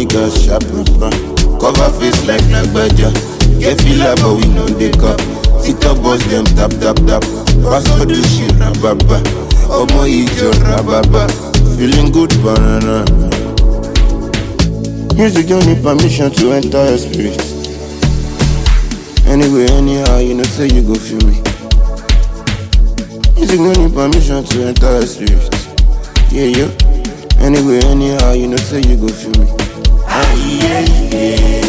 niggas sharp, cover face like Baja. Get feel but we know they cup. Sit up, boss them tap, tap, tap. Pass all the shit, rababa. Omo ijo, rababa. Feeling good, banana. Music don't need permission to enter your spirit. Anyway, anyhow, you know, say you go feel me. Music don't need permission to enter your spirit. Yeah, yeah. Anyway, anyhow, you know, say you go feel me. Ah, yeah, yeah.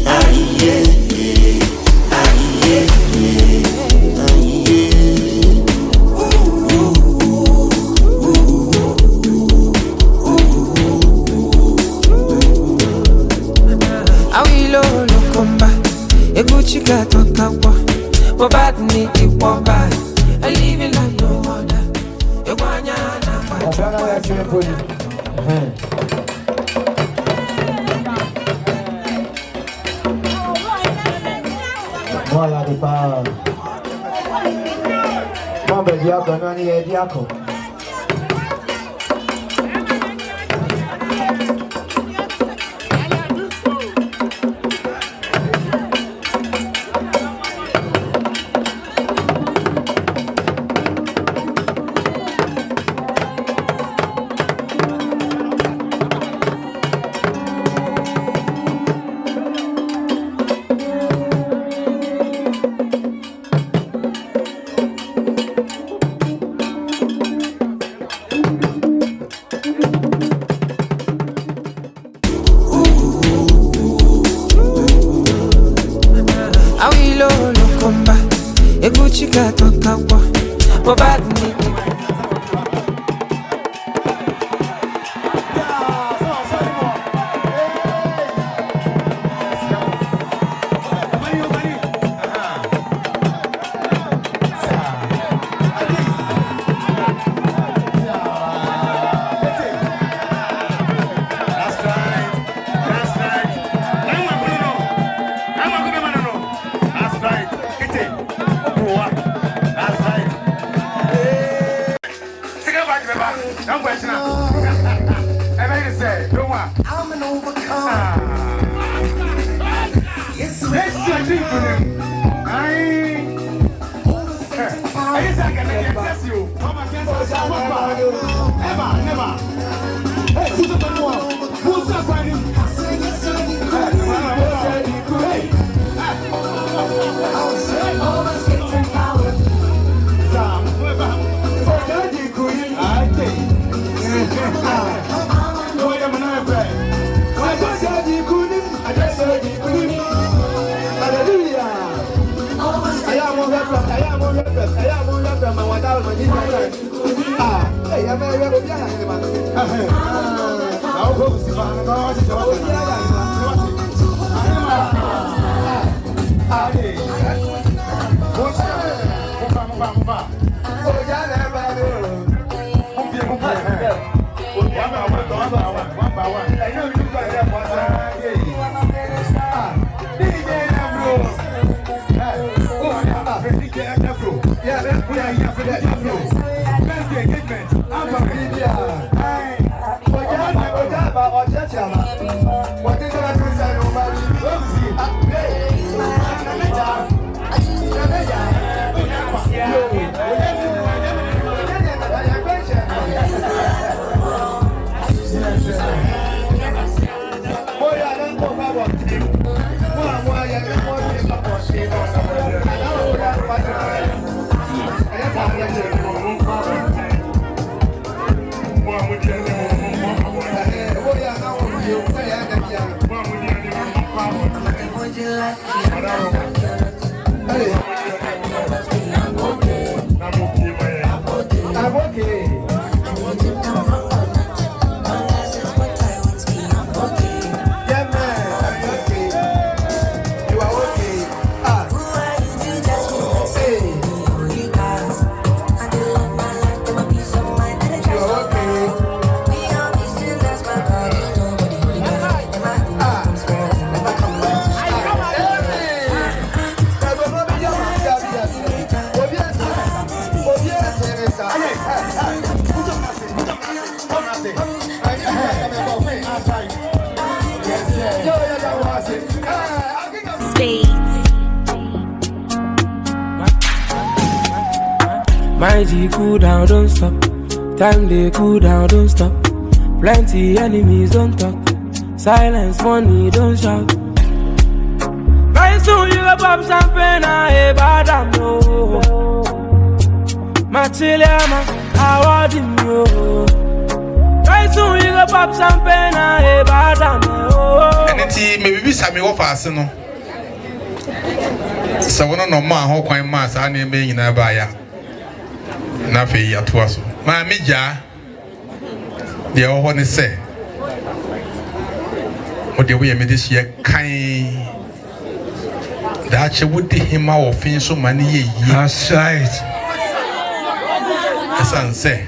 Ah, yeah, yeah. Ah, yeah, yeah. Ah, yeah. I will combat. A Gucci got on Kawa. But bad need it one bad. I live in like no other. A Wanyana. Voilà des pas. Mon bel diable, non, il est diable. My G cool down, don't stop. Time they cool down, don't stop. Plenty enemies, don't talk. Silence, money, don't shout. Very soon you go pop champagne, I bad am no. Machiliama, I want him yo. Very soon you go pop champagne, I bad am no. And it's maybe Sammy offers no. So one no man how quite mass I name in a buyer. Nafi ya tuaso. My meja, they all want to say. What the way I made this year kind that you would take him out of so many. That's right. As I say,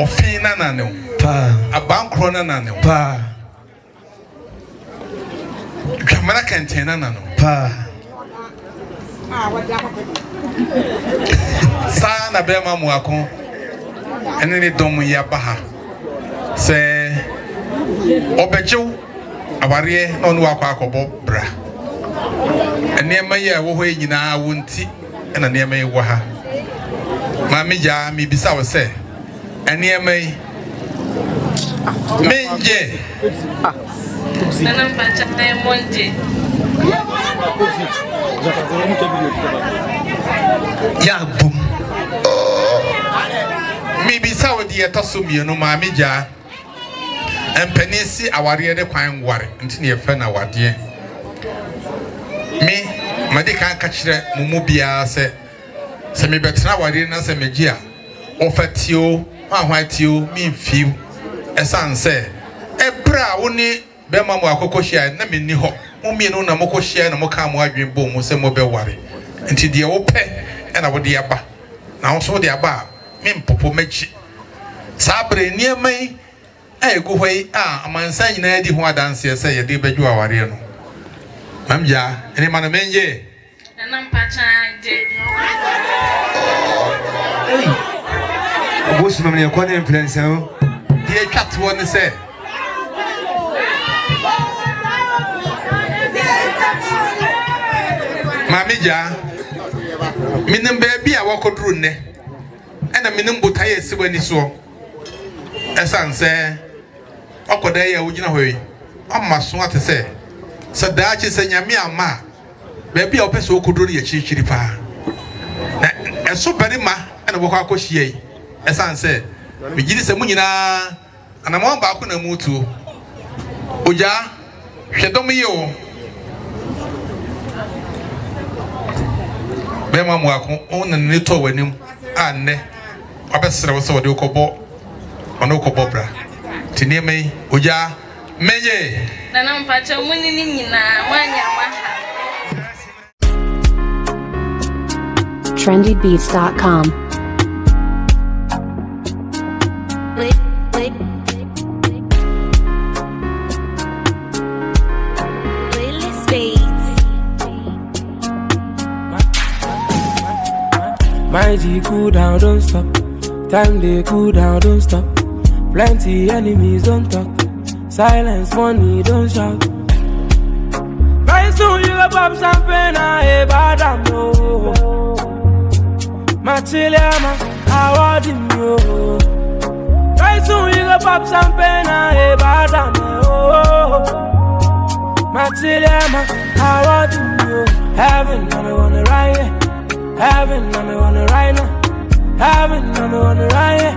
of Fina no, a bank runner no, Camera canteen no, Sana Bema Muako, and then it don't yabaha. Say, Obejo, a barrier on Wako Bra. And near my year, where you now won't see, and a near me waha. Mammy Ja, me beside say, and near me. Menje. Ya boom. Me beside with the Tosumi, no Mammy Ja. And Penisi, our dear, the quine worry, until your friend our dear. Me, my dear can't catch the Mumubia say, Semi better our dear Nasa Megia. Offer you, one white you, me few. A son say, a bra only Bema Mokoshia, Nami Niho, Mummy no Namokoshia, and Mokamo dream boom, Musemo worry. Until the open and I would the abba. Now so the abba, Mim Popo Mechi. Sabre near me. Eh, go away. A man saying, Eddie, who dance here, say, a dear bedroom, our real. Mamja, any man of men, ye. And I'm patching. What's the name of your influence? Dear cat, one say. Mamija, Minum baby, I walk through ne, and a minimum butay is when he saw. As I say, Uncle Day, would you know, I must want to say. So that is a Yamia ma, baby, or person could do your chichiripa. And so very ma, and a walk out she, as I said, we did some munina, and I'm on back on a mutu. Oja, Shadomio. Bema Mwako, own a little when him, and I best was so the Okobo, on Okobobra. Tineme, Oja, Meye. Nanam Pacha Munina, trendybeats.com. My G cool down, don't stop. Time they cool down, don't stop. Plenty enemies, don't talk. Silence, money, don't shout. Very soon you go pop champagne, I bad am no. Machiliama, I want him yo. Very soon you go pop champagne, I bad am no. Machiliama, I want him yo. Heaven, I wanna ride. Heaven, I wanna ride now. Heaven, I wanna ride.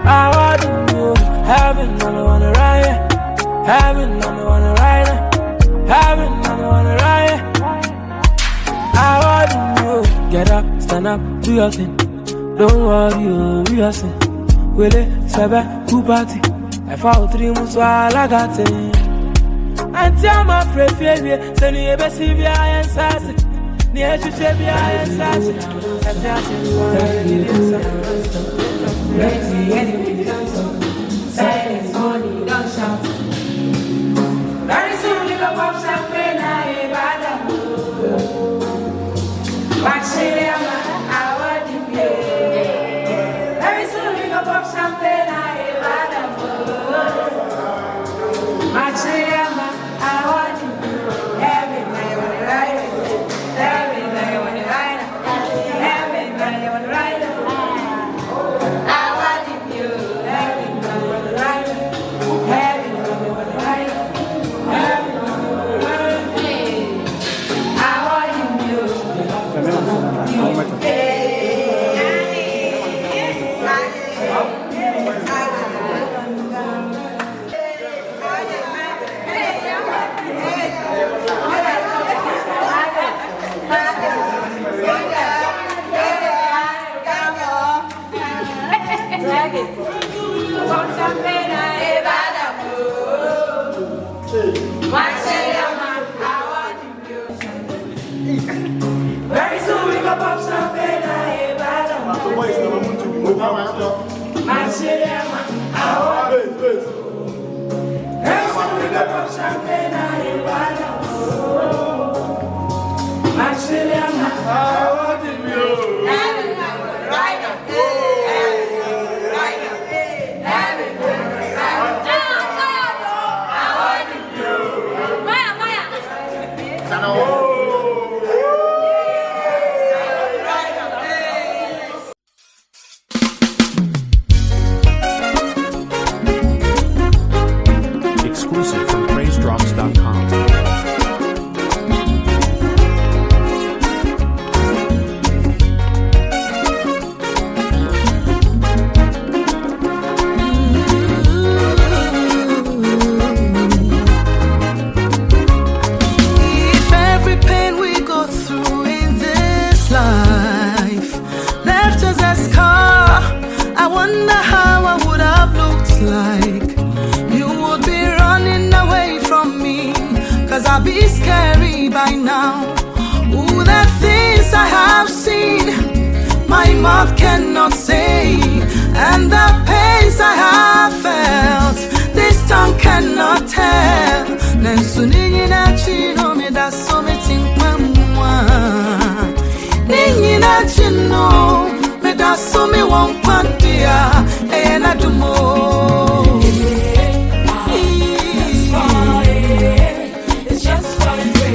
I want you. Heaven, I wanna ride. Heaven, I wanna ride. Heaven, I wanna ride. I want you. Get up, stand up, do your thing. Don't worry, you, we are sin. Will it, Sebe, who party? I found 3 months while I got it. And tell my friend, send you a best if you are inside. Near to say, be I inside. Silence, money, don't shout. Very soon you go pop champagne, I bad am. Machiliama, I want you. Very soon you go pop champagne, I bad am. Machiliama, I want you. Heaven, I want to ride. Heaven, I want to ride. Heaven, I want Exclusive from PraiseDrops.com. If every pain we go through in this life left us a scar, I wonder how I would have looked like. You would be running away from me, 'cause I'll be scary by now. Ooh, the things I have seen, my mouth cannot say, and the pains I have felt, this tongue cannot tell. Nensunina chino me da so me tinkwa, Nina chino me da so me won pantia, ena dumo.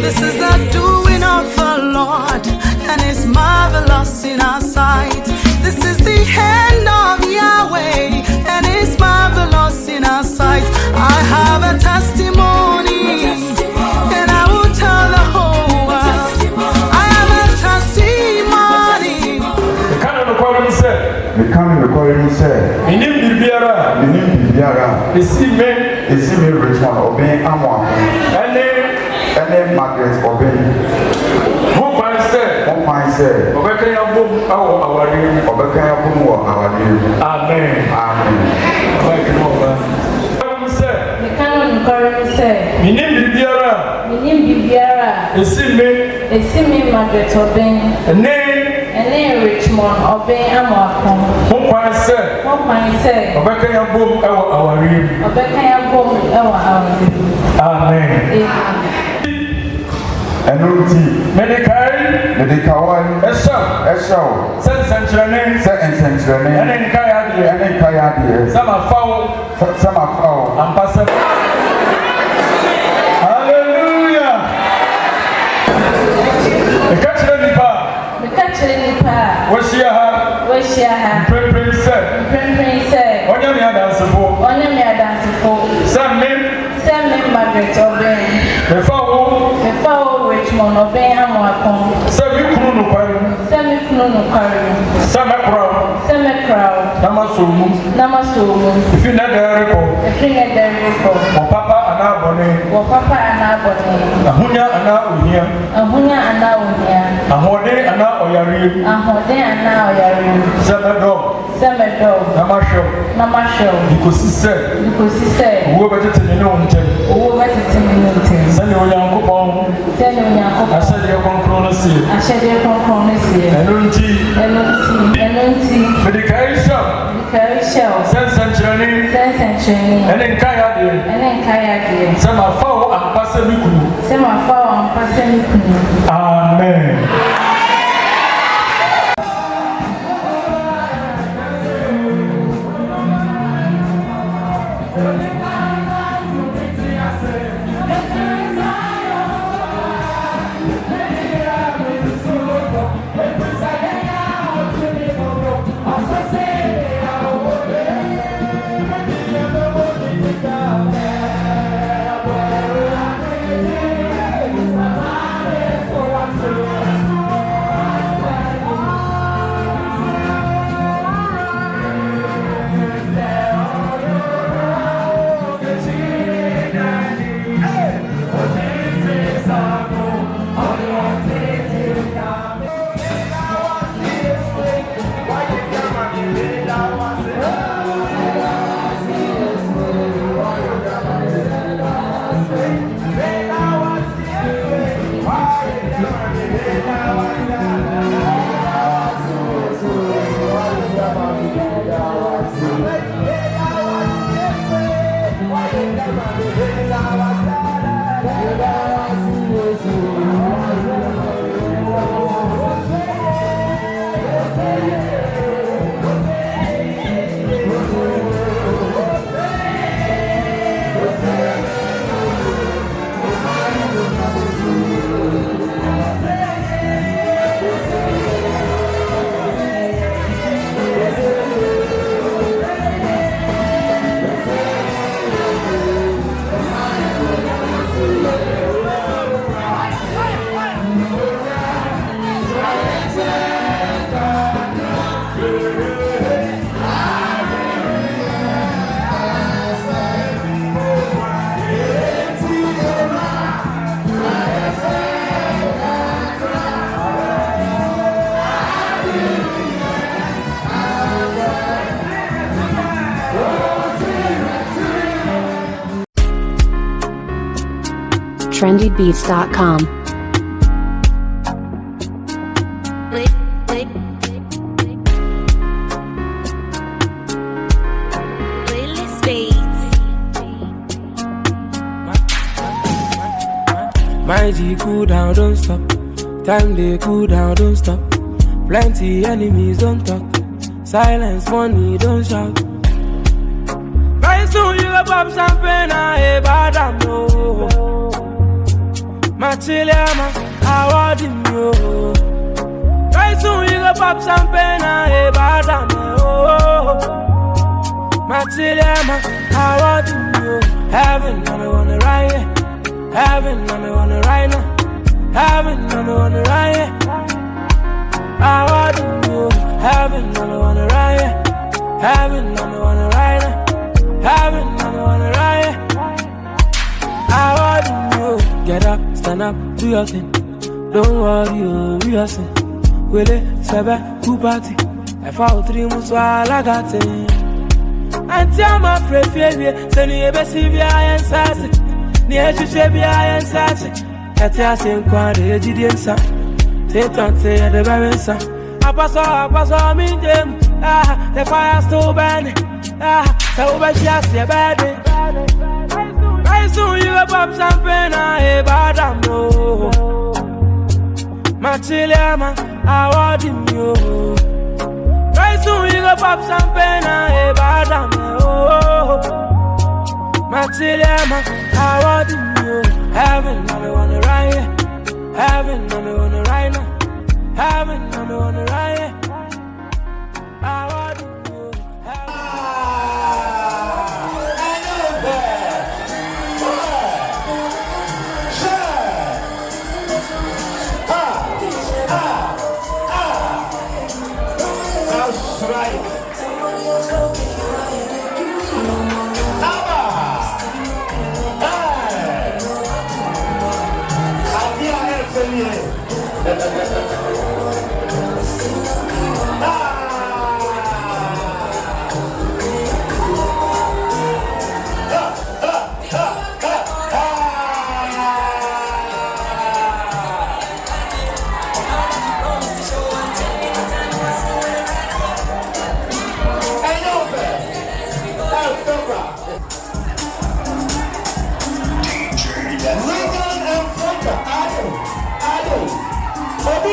This is the doing of the Lord, and it's marvelous in our sight. This is the hand of Yahweh, and it's marvelous in our sight. I have a testimony, and I will tell the whole world. I have a testimony. The kind of calling said, Inim Bibiara, it's me Richmond obeying Amwa, and Margaret obeying. One man said, Obekaya boom, our name. Amen. The canon currently said, Inim Bibiara, it's me Margaret Obey, a name, and then Richmond Obey Amwakon. one man said, Obekaya boom, our name. Obekaya Bom, our Amen. Enuti, Medikawan, Esau, Sense and Training, and Kaya, some are foul, ambassador. Hallelujah. The catcher in the park. What's your heart? Prince said, on your dance for some men, Margaret Obey, the foul, Richmond Obey Amwakon, some you couldn't some crowd, Namasu, if you not there, or Papa and our bonnet, Ahunya and our here, Ahode and our Yari, Semedo, Namasho, because he said, whoever did to me, send your young coupon, I said your concronacy, and medication, sense and training, and then Kaya, some are foul and passing. Amen. trendybeats.com. My G, cool down, don't stop. Time they cool down, don't stop. Plenty enemies, don't talk. Silence, money, don't shout. Very soon you go pop champagne, I bad I'm no. Machiliama, I want him yo. Very soon you go pop champagne, I bad I'm no. Machiliama, I want him yo. Heaven, I don't wanna ride it. Heaven, I don't wanna ride now. Heaven, I don't wanna ride it. I want you. Heaven, I don't wanna ride it. Heaven, I don't wanna ride it. Heaven, I don't wanna ride it. I want you. Get up, stand up, do your thing. Don't worry, you, we are sin. Will it, Sebe, who party? I found 3 months while I got it. Auntie, I'm afraid, failure. Send you a best if I am sassy. Near to Shabby, I am sassy. Katia sing quite a GDM son. Take on say the very son. I pass on me, them. The fire still burning. So over she has your baby. Very soon you go pop champagne, I bad I'm no. Machiliama, I want him yo. Very soon you go pop champagne, I bad I'm no. Machiliama, I want him yo. Heaven, I don't wanna ride it. Heaven, I don't wanna ride now. Heaven, I don't wanna ride it. I want you. That's right. Regan and Franca, Ado, Bobby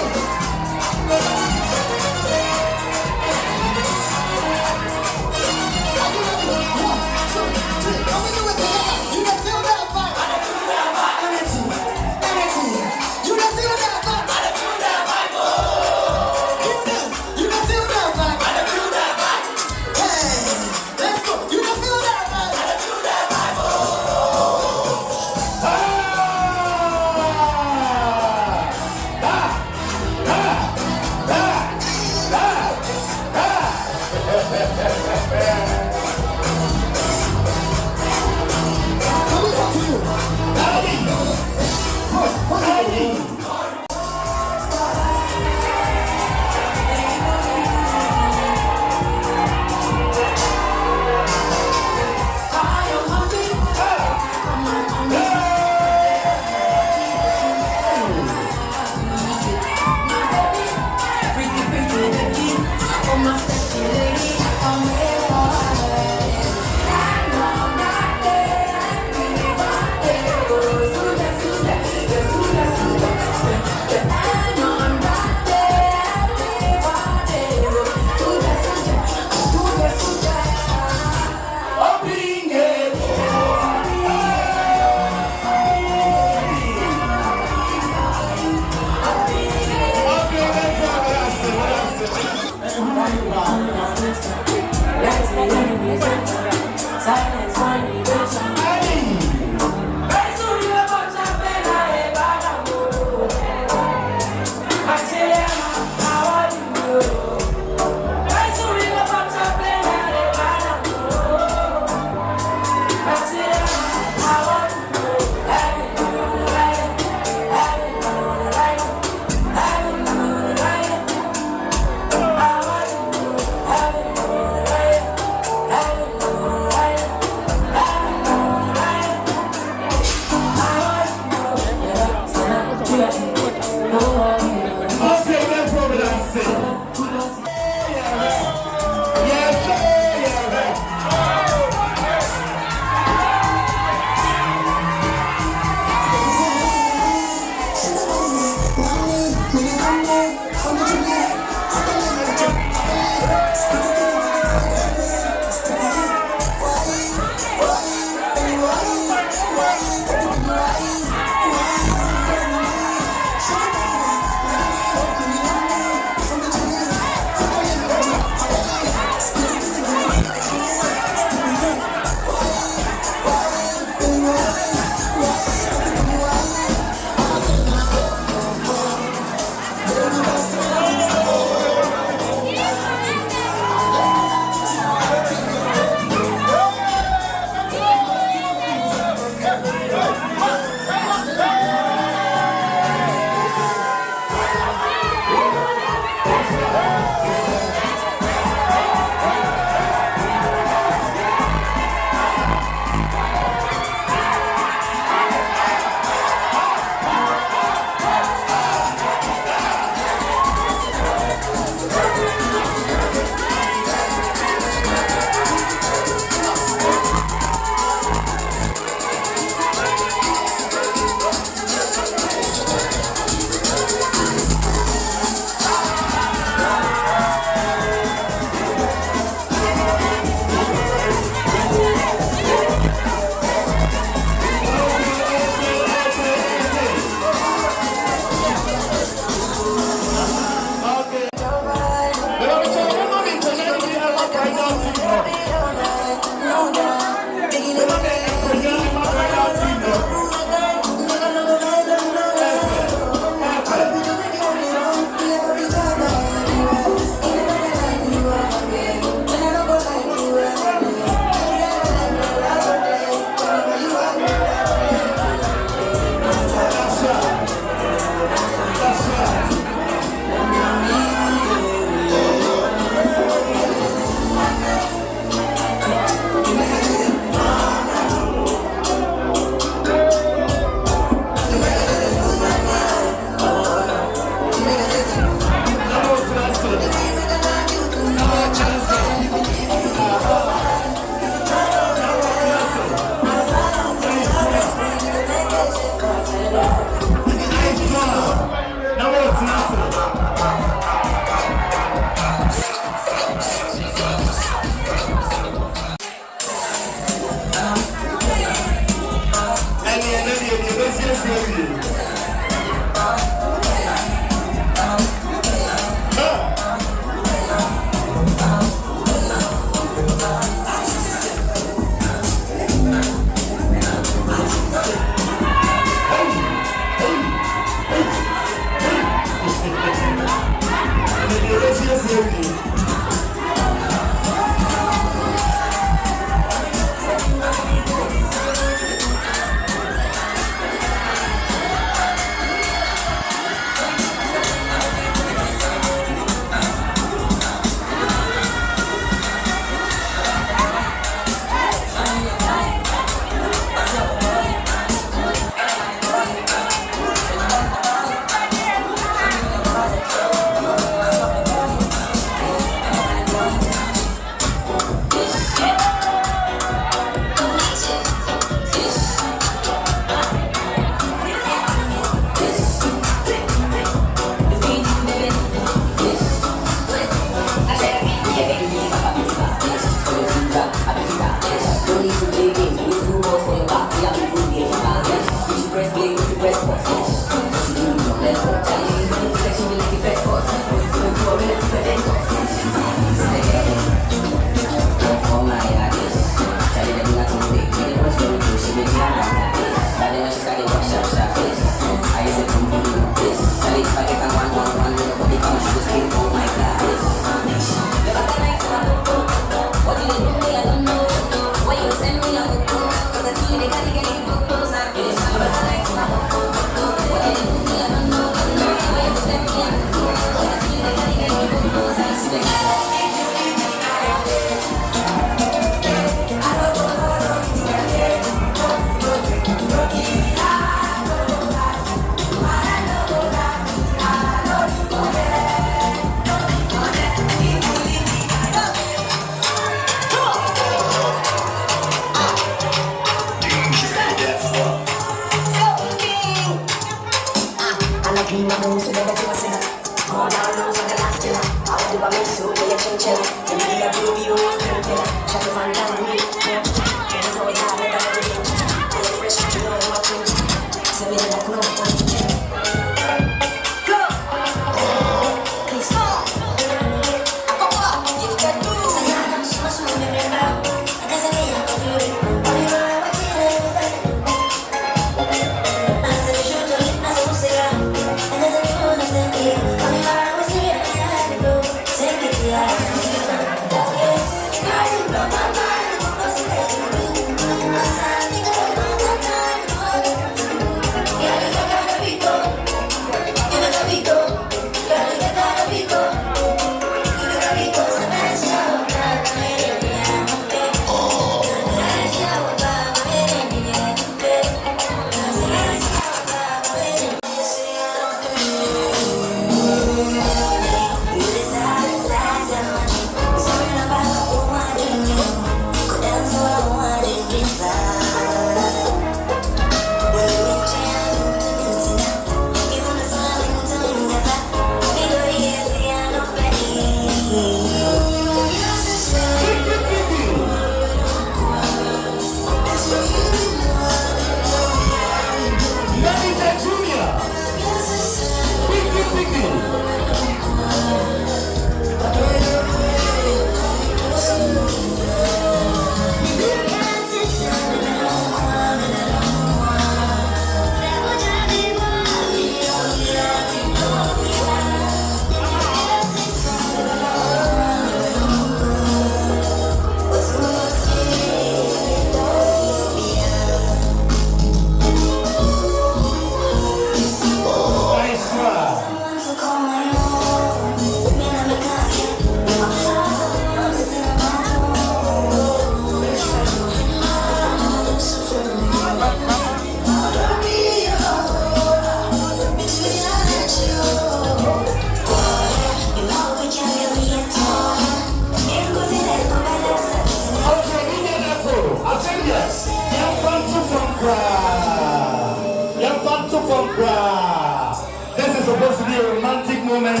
This is supposed to be a romantic moment.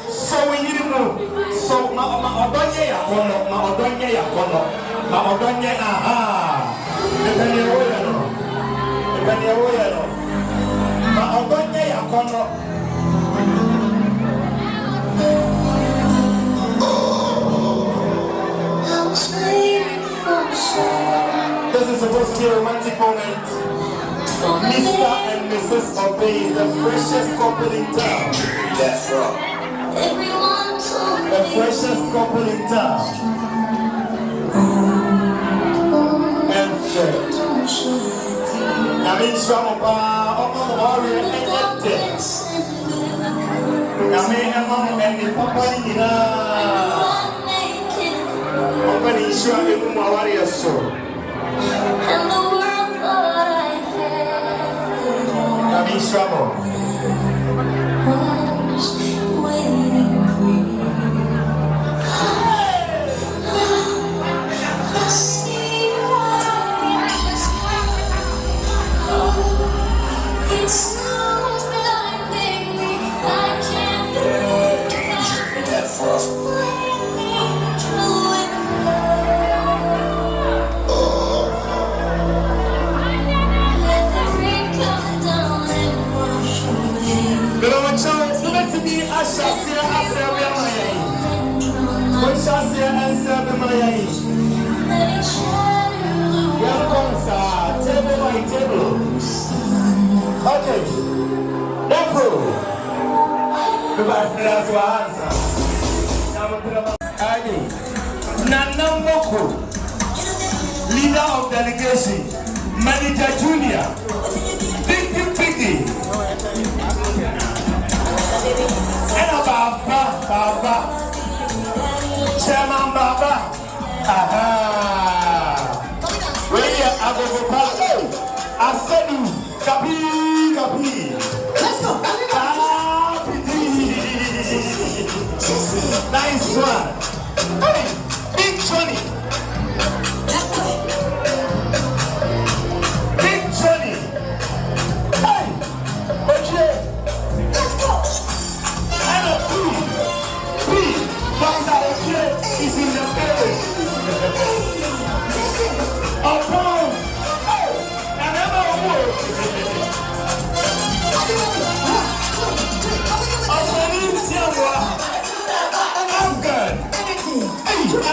So we need to move. So ma odonye ya kono, aha. Depende oya no. Ma odonye ya kono. This is supposed to be a romantic moment. Mr. and Mrs. Obey, the freshest couple in town. That's right. The freshest couple in town. And Fred. I mean, some of our warrior and dead. I mean, among any papa in open issue and the warrior soul. And the world thought I had. I mean, trouble. Okay, Nepro. Nana Moko, leader of delegation, manager junior, Picky, and Baba, Chairman Baba, aha, where I go I said you, Kapi. Let's go. Nice one. Hey, Big Johnny. Big Johnny. Hey, okay. Let's go. And a P. Basta is in the building. Upon. Oh, and never work. I'm good. Hey,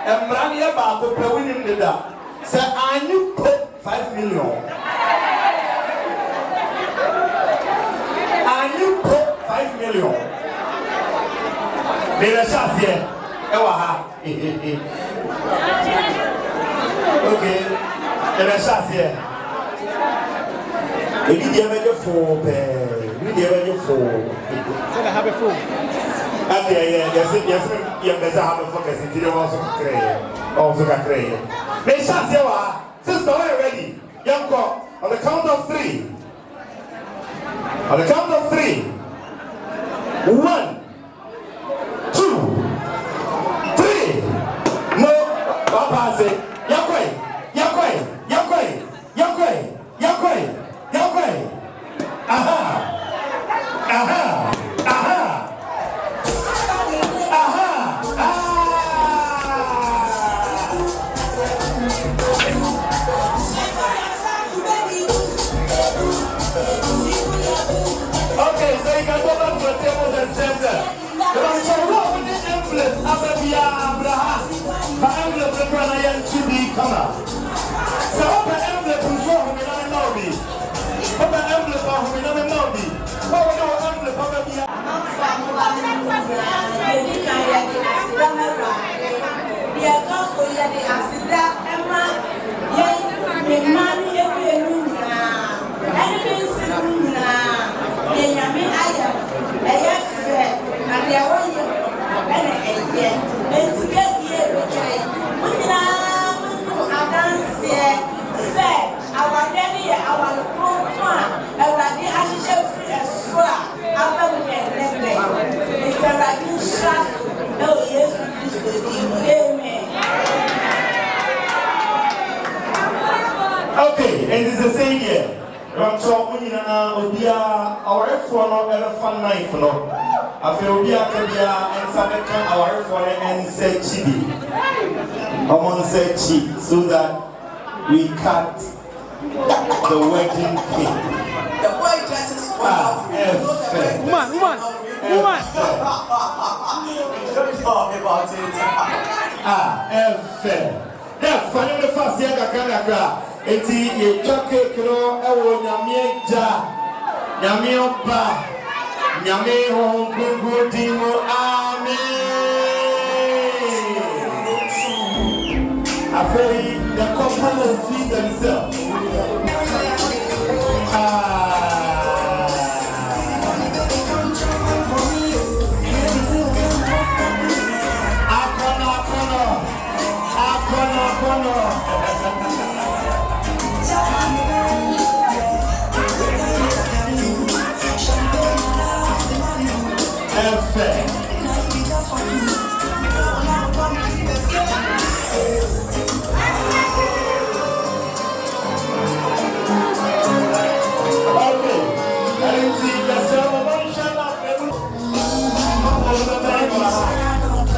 Embrani baako pe winim de da. Say anyu put 5 million. Anyu put 5 million. De la chance here. Ewa ha. Okay. De la chance here. Ebi di ebe je fo pe. Ebi di ebe je fo. Say the habit full. Okay, yes, you better have a focus. If you don't want to create, also can create. Make sure you are, sister, are you ready? Young girl, on the count of 3. On the count of 3. 1, 2, 3. No, Papa say, Yakwe. Aha. Okay, so you can go back to the tables and center. So what with the envelope? Ababia Abraham. The envelope the brother yan to be corner. So what the envelope is for whom you don't know me? What the envelope for whom you don't know me? What we know envelope Ababia. Okay, and it's the same year. So when you our F1 elephant knife, no. I feel we are and Sabeka our F1 and say chibi. I want to say cheap so that we cut the wedding cake. The white dress is Woman. Don't talk about it. Yeah, funny the first year Gagara. Eti ye chake kro ewo nyame ja nyame oba nyame honkunku dimo amen. After the couple will feed themselves.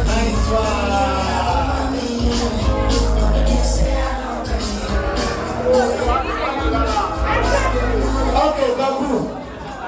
Nice one.